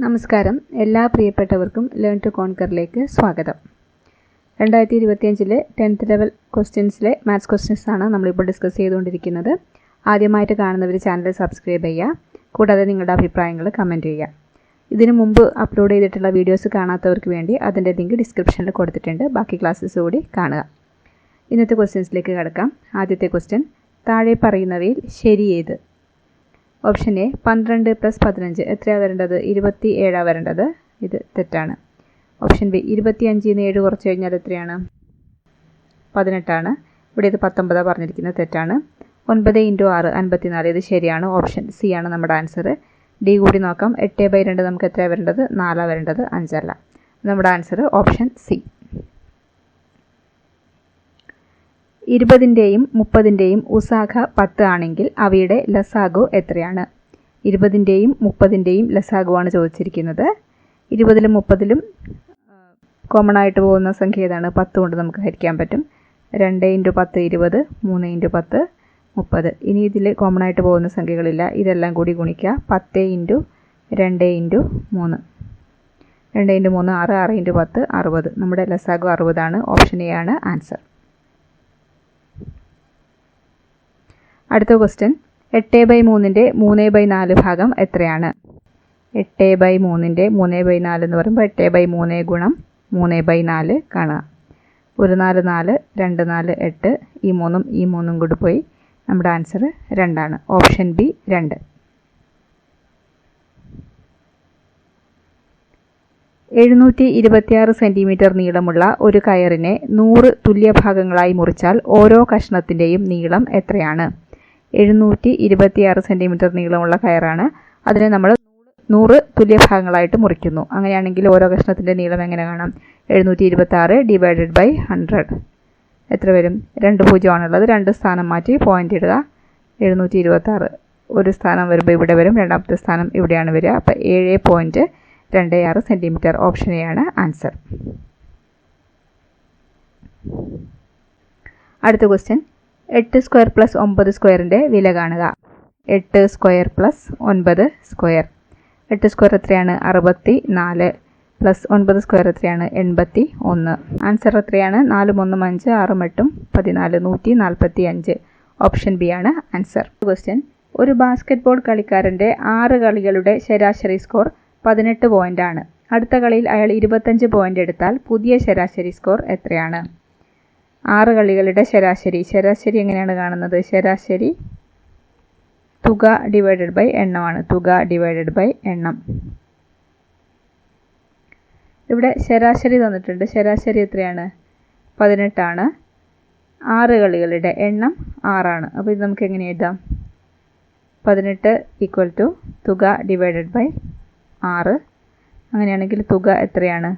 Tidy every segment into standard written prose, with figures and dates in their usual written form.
നമസ്കാരം. എല്ലാ പ്രിയപ്പെട്ടവർക്കും ലേൺ ടു കോൺകറിലേക്ക് സ്വാഗതം. 2025 10th ലെവൽ ക്വസ്റ്റ്യൻസിലെ മാത്സ് ക്വസ്റ്റ്യൻസ് ആണ് നമ്മളിപ്പോൾ ഡിസ്കസ് ചെയ്തുകൊണ്ടിരിക്കുന്നത്. ആദ്യമായിട്ട് കാണുന്നവർ ചാനൽ സബ്സ്ക്രൈബ് ചെയ്യുക. കൂടാതെ നിങ്ങളുടെ അഭിപ്രായങ്ങൾ കമൻറ്റ് ചെയ്യുക. ഇതിനു മുമ്പ് അപ്ലോഡ് ചെയ്തിട്ടുള്ള വീഡിയോസ് കാണാത്തവർക്ക് വേണ്ടി അതിൻ്റെ ലിങ്ക് ഡിസ്ക്രിപ്ഷനിൽ കൊടുത്തിട്ടുണ്ട്. ബാക്കി ക്ലാസ്സസ് കൂടി കാണുക. ഇന്നത്തെ ക്വസ്റ്റ്യൻസിലേക്ക് കടക്കാം. ആദ്യത്തെ ക്വസ്റ്റ്യൻ, താഴെ പറയുന്നവയിൽ ശരിയേത്? ഓപ്ഷൻ എ 12 + 15 എത്രയാണ് വരേണ്ടത്? 27 വരേണ്ടത്. ഇത് തെറ്റാണ്. ഓപ്ഷൻ ബി 25 ന്ന് 7 കുറച്ച് കഴിഞ്ഞാൽ എത്രയാണ്? 18 ആണ്. ഇവിടെ ഇത് 19 പറഞ്ഞിരിക്കുന്നത് തെറ്റാണ്. 9 × 6 54 ഇത് ശരിയാണ്. ഓപ്ഷൻ സി ആണ് നമ്മുടെ ആൻസർ. ഡി കൂടി നോക്കാം. 8/2 നമുക്ക് എത്രയാണ് വരേണ്ടത്? 4 വരേണ്ടത്, 5 അല്ല. നമ്മുടെ ആൻസർ ഓപ്ഷൻ സി. 20ൻ്റെയും 30ൻ്റെയും ഉസാഖ 10 ആണെങ്കിൽ അവയുടെ ലസാഗു എത്രയാണ്? 20ൻ്റെയും 30ൻ്റെയും ലസാഗുവാണ് ചോദിച്ചിരിക്കുന്നത്. 20ലും 30ലും കോമൺ ആയിട്ട് പോകുന്ന സംഖ്യ ഏതാണ്? 10 കൊണ്ട് നമുക്ക് ഹരിക്കാൻ പറ്റും. 2 × 10 20, 3 × 10 30. ഇനി ഇതിൽ കോമൺ ആയിട്ട് പോകുന്ന സംഖ്യകളില്ല. ഇതെല്ലാം കൂടി ഗുണിക്കുക. 10 × 2 × 3 2 × 3 6, 6 × 10 60. നമ്മുടെ ലസാഗു 60 ആണ്. ഓപ്ഷൻ എ ആണ് ആൻസർ. അടുത്ത ക്വസ്റ്റ്യൻ, 8/3ൻ്റെ 3/4 ഭാഗം എത്രയാണ്? 8/3ൻ്റെ 3/4 എന്ന് പറയുമ്പോൾ 8/3 × 3/4 കാണുക. 1 4 4, 2 4 8, ഈ 3ഉം ഈ 3ഉം കൂടി പോയി. നമ്മുടെ ആൻസർ 2 ആണ്. Option B 2. 726 സെൻറ്റിമീറ്റർ നീളമുള്ള ഒരു കയറിനെ 100 തുല്യ ഭാഗങ്ങളായി മുറിച്ചാൽ ഓരോ കഷ്ണത്തിൻ്റെയും നീളം എത്രയാണ്? 726 സെൻറ്റിമീറ്റർ നീളമുള്ള കയറാണ്. അതിനെ നമ്മൾ 100 തുല്യ ഭാഗങ്ങളായിട്ട് മുറിക്കുന്നു. അങ്ങനെയാണെങ്കിൽ ഓരോ കഷ്ണത്തിൻ്റെ നീളം എങ്ങനെ കാണാം? 726 / 100 എത്ര വരും? 2 0 ആണുള്ളത്. 2 സ്ഥാനം മാറ്റി പോയിന്റ് ഇടുക. 726 ഒരു സ്ഥാനം വരുമ്പോൾ ഇവിടെ വരും, രണ്ടാമത്തെ സ്ഥാനം ഇവിടെയാണ് വരിക. അപ്പോൾ 7.26 സെൻറ്റിമീറ്റർ. ഓപ്ഷൻ എ ആണ് ആൻസർ. അടുത്ത ക്വസ്റ്റ്യൻ, 8² + 9² വില കാണുക. 8² + 9². 8² എത്രയാണ്? 64 + 9² എത്രയാണ്? 81. ആൻസർ എത്രയാണ്? 4 1 5, 6 8 14, 145. ഓപ്ഷൻ ബി ആണ് ആൻസർ. ക്വസ്റ്റ്യൻ, ഒരു ബാസ്കറ്റ്ബോൾ കളിക്കാരൻ്റെ 6 കളികളുടെ ശരാശരി സ്കോർ 18 പോയിന്റ് ആണ്. അടുത്ത കളിയിൽ അയാൾ 25 പോയിന്റ് എടുത്താൽ പുതിയ ശരാശരി സ്കോർ എത്രയാണ്? 6 കളികളുടെ ശരാശരി എങ്ങനെയാണ് കാണുന്നത്? ശരാശരി തുക / എണ്ണമാണ്. തുക / എണ്ണം. ഇവിടെ ശരാശരി തന്നിട്ടുണ്ട്. ശരാശരി എത്രയാണ്? 18 ആണ്. 6 കളികളുടെ എണ്ണം 6 ആണ്. അപ്പോൾ ഇത് നമുക്ക് എങ്ങനെ എഴുതാം? 18 = തുക / 6. അങ്ങനെയാണെങ്കിൽ തുക എത്രയാണ്?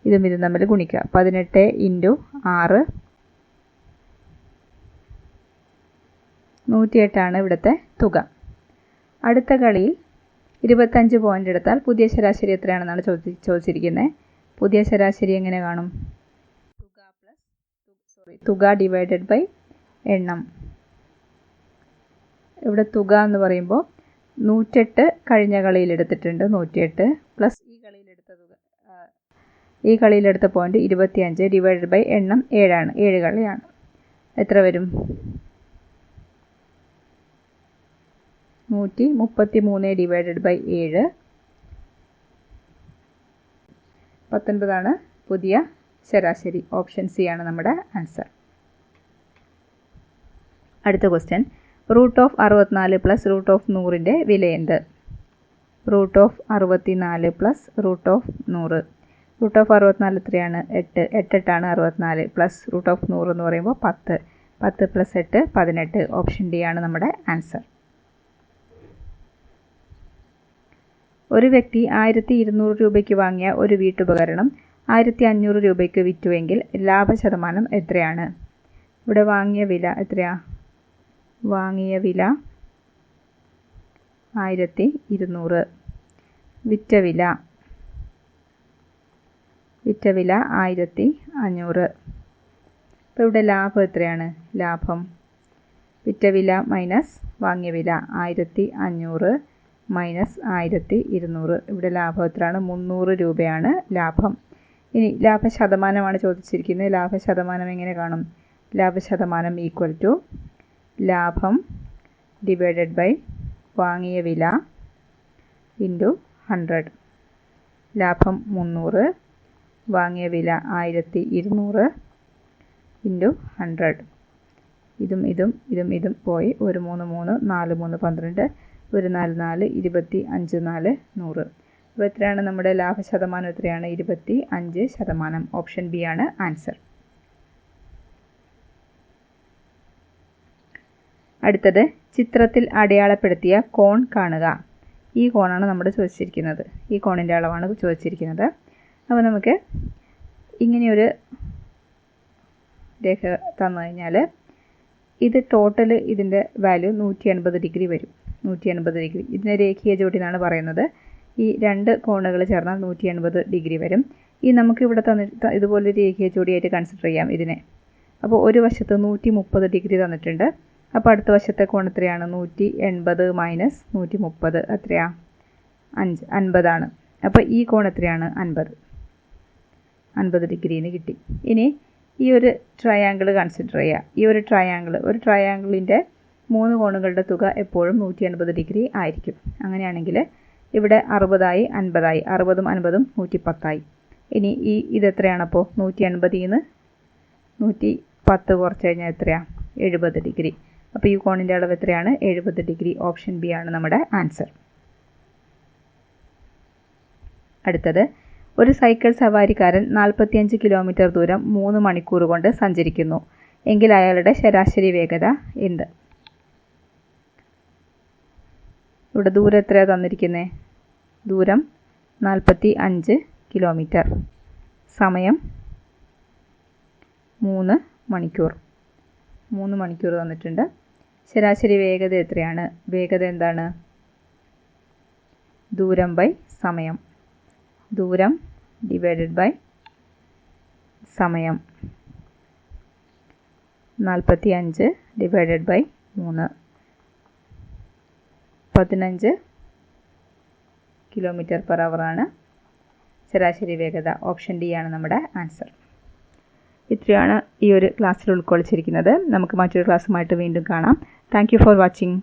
ഇതും തമ്മിൽ ഗുണിക്കുക. 18 × 6 108 ആണ് ഇവിടുത്തെ തുക. അടുത്ത കളിയിൽ 25 പോയിന്റ് എടുത്താൽ പുതിയ ശരാശരി എത്രയാണെന്നാണ് ചോദിച്ചിരിക്കുന്നത്. പുതിയ ശരാശരി എങ്ങനെ കാണും? തുക / എണ്ണം. ഇവിടെ തുക എന്ന് പറയുമ്പോൾ 108 കഴിഞ്ഞ കളിയിൽ എടുത്തിട്ടുണ്ട്. 108 പ്ലസ് ഈ കളിയിലെടുത്ത പോയിന്റ് 25 / എണ്ണം 7 ആണ്. 7 കളിയാണ്. എത്ര വരും? 133 / 7 19 ആണ് പുതിയ ശരാശരി. ഓപ്ഷൻ സി ആണ് നമ്മുടെ ആൻസർ. അടുത്ത ക്വസ്റ്റ്യൻ, √64 + √100ൻ്റെ വില എന്ത്? √64 + √100. √64 എത്രയാണ്? 8. 8 ആണ് 64 പ്ലസ് √100 എന്ന് പറയുമ്പോൾ 10. 10 + 8 18. ഓപ്ഷൻ ഡി ആണ് നമ്മുടെ ആൻസർ. ഒരു വ്യക്തി 1200 രൂപയ്ക്ക് വാങ്ങിയ ഒരു വീട്ടുപകരണം 1500 രൂപയ്ക്ക് വിറ്റുവെങ്കിൽ ലാഭശതമാനം എത്രയാണ്? ഇവിടെ വാങ്ങിയ വില എത്രയാ? വാങ്ങിയ വില 1200. വിറ്റ വില 1500. അപ്പോൾ ഇവിടെ ലാഭം എത്രയാണ്? ലാഭം വിറ്റ വില മൈനസ് വാങ്ങിയ വില 1500 മൈനസ് 1200. ഇവിടെ ലാഭം എത്രയാണ്? 300 രൂപയാണ് ലാഭം. ഇനി ലാഭശതമാനമാണ് ചോദിച്ചിരിക്കുന്നത്. ലാഭശതമാനം എങ്ങനെ കാണും? ലാഭശതമാനം ഈക്വൽ ടു ലാഭം ഡിവൈഡഡ് ബൈ വാങ്ങിയ വില ഇൻറ്റു 100. ലാഭം 300, വാങ്ങിയ വില 1200 ഇൻറ്റു 100. ഇതും പോയി. 1 3 3 4 3 12, 1 4 4 25 4 100. അപ്പോൾ എത്രയാണ് നമ്മുടെ ലാഭശതമാനം? എത്രയാണ്? 25%. ഓപ്ഷൻ ബി ആണ് ആൻസർ. അടുത്തത് ചിത്രത്തിൽ അടയാളപ്പെടുത്തിയ കോൺ കാണുക. ഈ കോണാണ് നമ്മുടെ ചോദിച്ചിരിക്കുന്നത്. ഈ കോണിൻ്റെ അളവാണ് ചോദിച്ചിരിക്കുന്നത്. അപ്പോൾ നമുക്ക് ഇങ്ങനെയൊരു രേഖ തന്നു കഴിഞ്ഞാൽ ഇത് ടോട്ടൽ ഇതിൻ്റെ വാല്യൂ 180 ഡിഗ്രി വരും. 180 ഡിഗ്രി ഇതിനെ രേഖീയ ജോഡി എന്നാണ് പറയുന്നത്. ഈ രണ്ട് കോണുകൾ ചേർന്നാൽ 180 ഡിഗ്രി വരും. ഈ നമുക്കിവിടെ ഇതുപോലൊരു രേഖീയ ജോഡിയായിട്ട് കൺസിഡർ ചെയ്യാം ഇതിനെ. അപ്പോൾ ഒരു വശത്ത് 130 ഡിഗ്രി തന്നിട്ടുണ്ട്. അപ്പോൾ അടുത്ത വശത്തെ കോൺ എത്രയാണ്? 180 മൈനസ് 130 എത്രയാ? 50 ആണ്. അപ്പോൾ ഈ കോൺ എത്രയാണ്? 50 ഡിഗ്രിന്ന് കിട്ടി. ഇനി ഈ ഒരു ട്രയാങ്കിൾ കൺസിഡർ ചെയ്യുക. ഈ ഒരു ട്രയാങ്കിളിൻ്റെ 3 കോണുകളുടെ തുക എപ്പോഴും 180 ഡിഗ്രി ആയിരിക്കും. അങ്ങനെയാണെങ്കിൽ ഇവിടെ 60 50 60ഉം 50ഉം 110. ഇനി ഇതെത്രയാണപ്പോൾ? 180ന്ന് 110 കുറച്ച് കഴിഞ്ഞാൽ എത്രയാണ്? 70 ഡിഗ്രി. അപ്പോൾ ഈ കോണിൻ്റെ അളവ് എത്രയാണ്? 70 ഡിഗ്രി. ഓപ്ഷൻ ബി ആണ് നമ്മുടെ ആൻസർ. അടുത്തത്, ഒരു സൈക്കിൾ സവാരിക്കാരൻ 45 കിലോമീറ്റർ ദൂരം 3 മണിക്കൂർ കൊണ്ട് സഞ്ചരിക്കുന്നു എങ്കിൽ അയാളുടെ ശരാശരി വേഗത എന്ത്? ഇവിടെ ദൂരം എത്രയാണ് തന്നിരിക്കുന്നത്? ദൂരം 45 കിലോമീറ്റർ, സമയം 3 മണിക്കൂർ. 3 മണിക്കൂർ തന്നിട്ടുണ്ട്. ശരാശരി വേഗത എത്രയാണ്? വേഗത എന്താണ്? ദൂരം ബൈ സമയം. ദൂരം ഡിവൈഡഡ് ബൈ സമയം. 45 divided by 3. 15 kilometre per hour ആണ് ശരാശരി വേഗത. ഓപ്ഷൻ ഡി ആണ് നമ്മുടെ ആൻസർ. ഇത്രയാണ് ഈ ഒരു ക്ലാസ്സിൽ ഉൾക്കൊള്ളിച്ചിരിക്കുന്നത്. നമുക്ക് മറ്റൊരു ക്ലാസ്സുമായിട്ട് വീണ്ടും കാണാം. Thank you for watching.